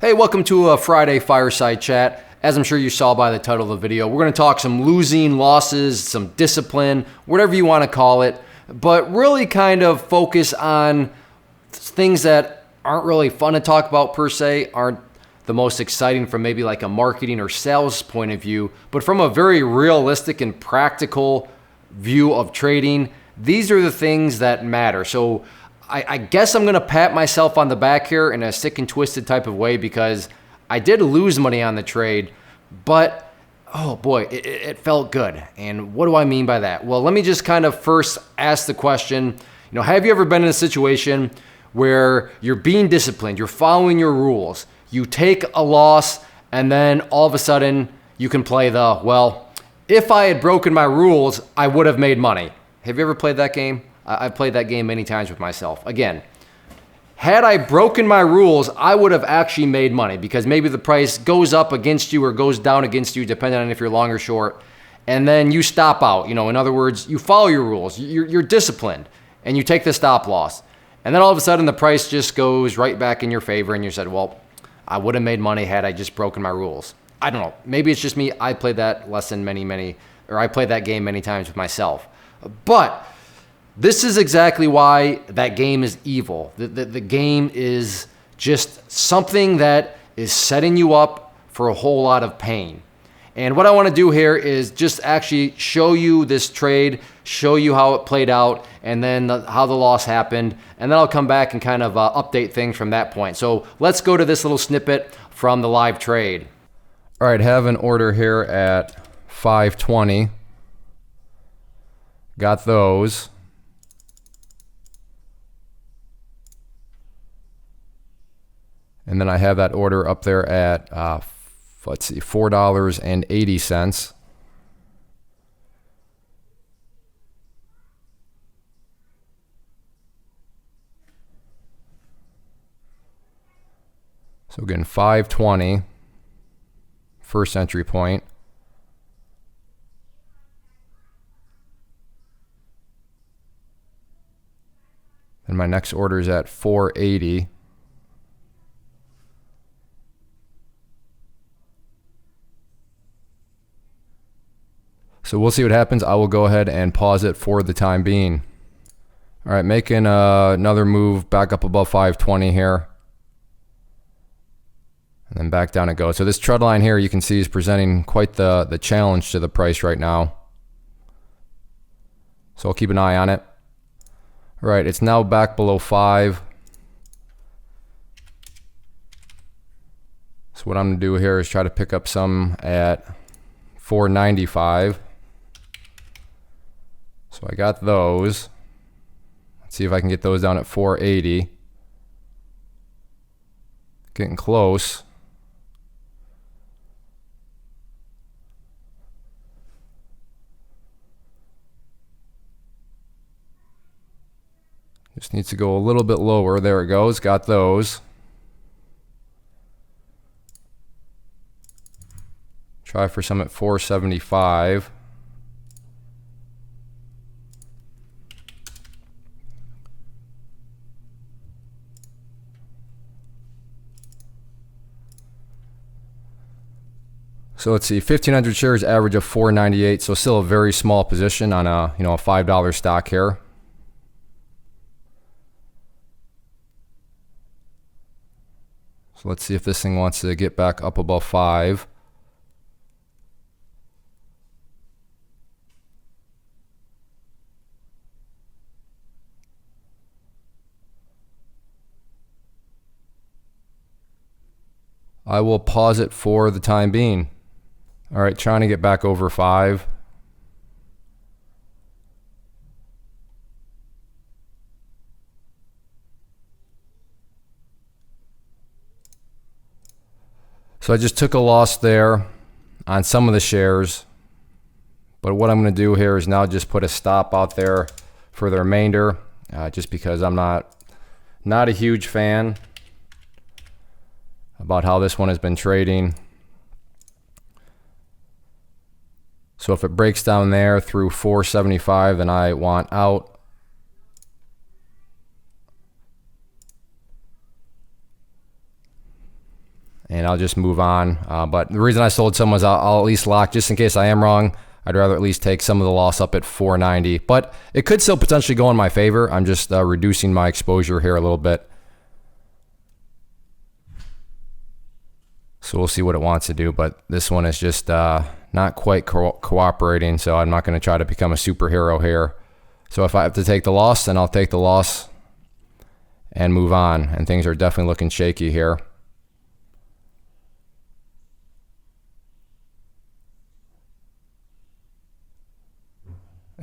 Hey, welcome to a Friday Fireside Chat. As I'm sure you saw by the title of the video, we're going to talk some losing, losses, some discipline, whatever you want to call it, but really kind of focus on things that aren't really fun to talk about per se, aren't the most exciting from maybe like a marketing or sales point of view, but from a very realistic and practical view of trading, these are the things that matter. So I guess I'm going to pat myself on the back here in a sick and twisted type of way because I did lose money on the trade, but oh boy, it felt good. And what do I mean by that? Well, let me just kind of first ask the question, have you ever been in a situation where you're being disciplined, you're following your rules, you take a loss, and then all of a sudden you can play if I had broken my rules, I would have made money. Have you ever played that game? I've played that game many times with myself. Again, had I broken my rules, I would have actually made money because maybe the price goes up against you or goes down against you, depending on if you're long or short, and then you stop out. In other words, you follow your rules, you're disciplined, and you take the stop loss. And then all of a sudden the price just goes right back in your favor and you said, well, I would have made money had I just broken my rules. I don't know. Maybe it's just me. I played that I played that game many times with myself. But this is exactly why that game is evil. The game is just something that is setting you up for a whole lot of pain. And what I want to do here is just actually show you this trade, show you how it played out, and then how the loss happened. And then I'll come back and kind of update things from that point. So let's go to this little snippet from the live trade. All right, have an order here at 520. Got those. And then I have that order up there at, $4.80. So again, 520, first entry point. And my next order is at 480. So we'll see what happens. I will go ahead and pause it for the time being. All right, making another move back up above 520 here. And then back down it goes. So this trend line here you can see is presenting quite the challenge to the price right now. So I'll keep an eye on it. All right, it's now back below 5. So what I'm going to do here is try to pick up some at 495. So I got those. Let's see if I can get those down at 480. Getting close. Just needs to go a little bit lower. There it goes. Got those. Try for some at 475. So let's see, 1,500 shares, average of 498. So still a very small position on a a $5 stock here. So let's see if this thing wants to get back up above 5. I will pause it for the time being. All right, trying to get back over 5. So I just took a loss there on some of the shares. But what I'm going to do here is now just put a stop out there for the remainder, just because I'm not a huge fan about how this one has been trading. So if it breaks down there through 475, then I want out. and I'll just move on. But the reason I sold some was I'll at least lock, just in case I am wrong. I'd rather at least take some of the loss up at 490, but it could still potentially go in my favor. I'm just reducing my exposure here a little bit. So we'll see what it wants to do, but this one is just not quite cooperating, so I'm not going to try to become a superhero here. So if I have to take the loss, then I'll take the loss and move on, and things are definitely looking shaky here.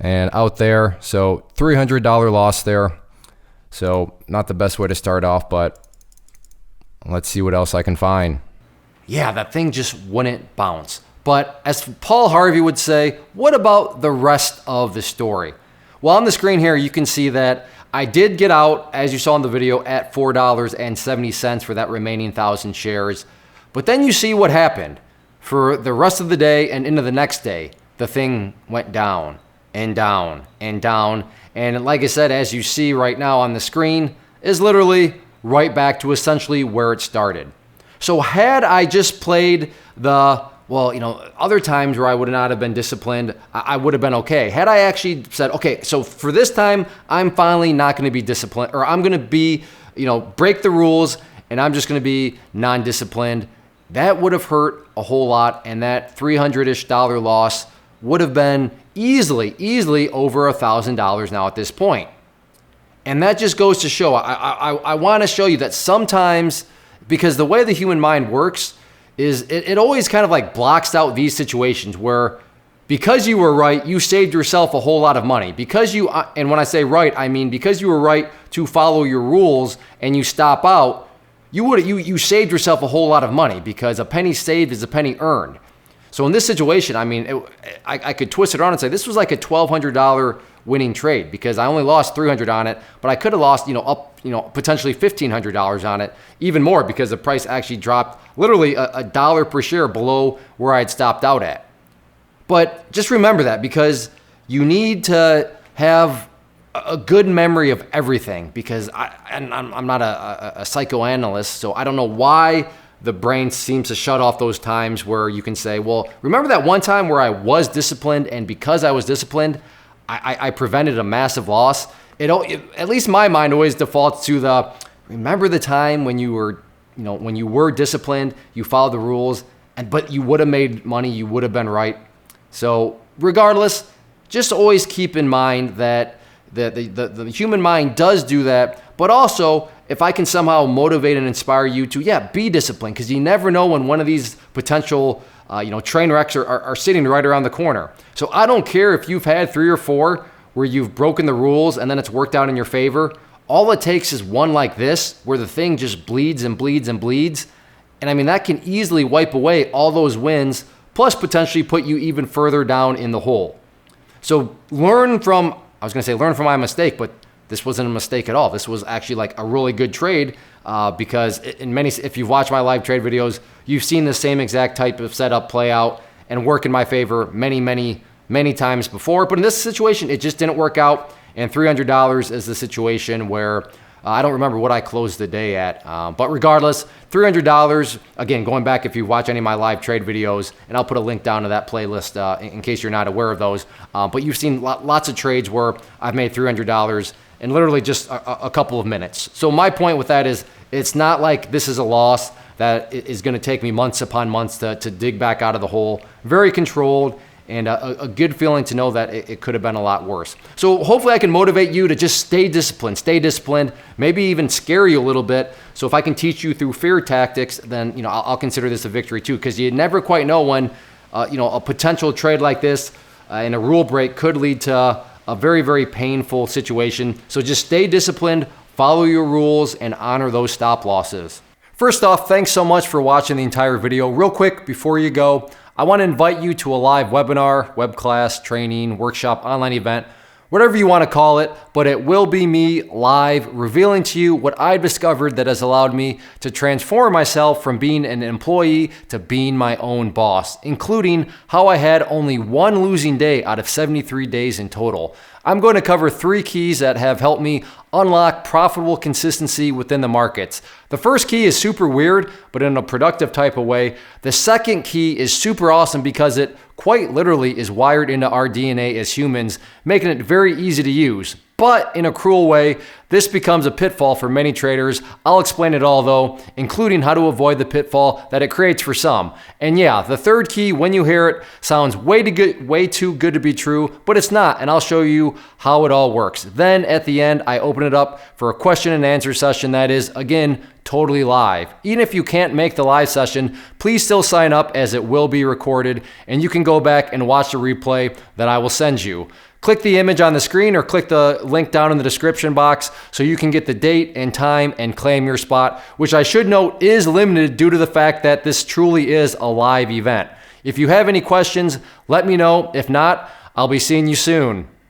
And out there, so $300 loss there. So not the best way to start off, but let's see what else I can find. Yeah, that thing just wouldn't bounce. But as Paul Harvey would say, what about the rest of the story? Well, on the screen here, you can see that I did get out, as you saw in the video, at $4.70 for that remaining 1,000 shares. But then you see what happened. For the rest of the day and into the next day, the thing went down and down and down. And like I said, as you see right now on the screen, is literally right back to essentially where it started. So had I just played the, well, you know, other times where I would not have been disciplined, I would have been okay. Had I actually said, okay, so for this time, I'm finally not going to be disciplined, or I'm going to be, you know, break the rules, and I'm just going to be non-disciplined, that would have hurt a whole lot, and that $300-ish loss would have been easily over $1,000 now at this point. And that just goes to show, I want to show you that sometimes, because the way the human mind works is it always kind of like blocks out these situations where because you were right, you saved yourself a whole lot of money. Because you, and when I say right, I mean because you were right to follow your rules and you stop out, you saved yourself a whole lot of money, because a penny saved is a penny earned. So in this situation, I mean, I could twist it around and say this was like a $1,200 winning trade, because I only lost $300 on it, but I could have lost, potentially $1,500 on it, even more, because the price actually dropped literally a dollar per share below where I had stopped out at. But just remember that, because you need to have a good memory of everything, because I'm not a psychoanalyst, so I don't know why the brain seems to shut off those times where you can say, well, remember that one time where I was disciplined, and because I was disciplined, I prevented a massive loss. At least my mind always defaults to remember the time when you were disciplined, you followed the rules, but you would have made money, you would have been right. So regardless, just always keep in mind that the human mind does do that, but also if I can somehow motivate and inspire you to, be disciplined, because you never know when one of these potential train wrecks are sitting right around the corner. So I don't care if you've had 3 or 4 where you've broken the rules and then it's worked out in your favor. All it takes is one like this, where the thing just bleeds and bleeds and bleeds. And I mean, that can easily wipe away all those wins, plus potentially put you even further down in the hole. So learn from my mistake, but this wasn't a mistake at all. This was actually like a really good trade, because if you've watched my live trade videos, you've seen the same exact type of setup play out and work in my favor many times before. But in this situation, it just didn't work out. And $300 is the situation where I don't remember what I closed the day at. But regardless, $300, again, going back if you watch any of my live trade videos, and I'll put a link down to that playlist in case you're not aware of those. But you've seen lots of trades where I've made $300 in literally just a couple of minutes. So my point with that is, it's not like this is a loss that is going to take me months upon months to dig back out of the hole. Very controlled, and a good feeling to know that it could have been a lot worse. So hopefully I can motivate you to just stay disciplined, maybe even scare you a little bit. So if I can teach you through fear tactics, then I'll consider this a victory too, because you never quite know when a potential trade like this and a rule break could lead to a very, very painful situation. So just stay disciplined, follow your rules, and honor those stop losses. First off, thanks so much for watching the entire video. Real quick, before you go, I want to invite you to a live webinar, web class, training, workshop, online event, whatever you want to call it, but it will be me live revealing to you what I've discovered that has allowed me to transform myself from being an employee to being my own boss, including how I had only one losing day out of 73 days in total. I'm going to cover 3 keys that have helped me unlock profitable consistency within the markets. The first key is super weird, but in a productive type of way. The second key is super awesome because it quite literally is wired into our DNA as humans, making it very easy to use. But in a cruel way, this becomes a pitfall for many traders. I'll explain it all though, including how to avoid the pitfall that it creates for some. And yeah, the third key, when you hear it, sounds way too good to be true, but it's not, and I'll show you how it all works. Then at the end, I open it up for a question and answer session that is, again, totally live. Even if you can't make the live session, please still sign up as it will be recorded, and you can go back and watch the replay that I will send you. Click the image on the screen or click the link down in the description box so you can get the date and time and claim your spot, which I should note is limited due to the fact that this truly is a live event. If you have any questions, let me know. If not, I'll be seeing you soon.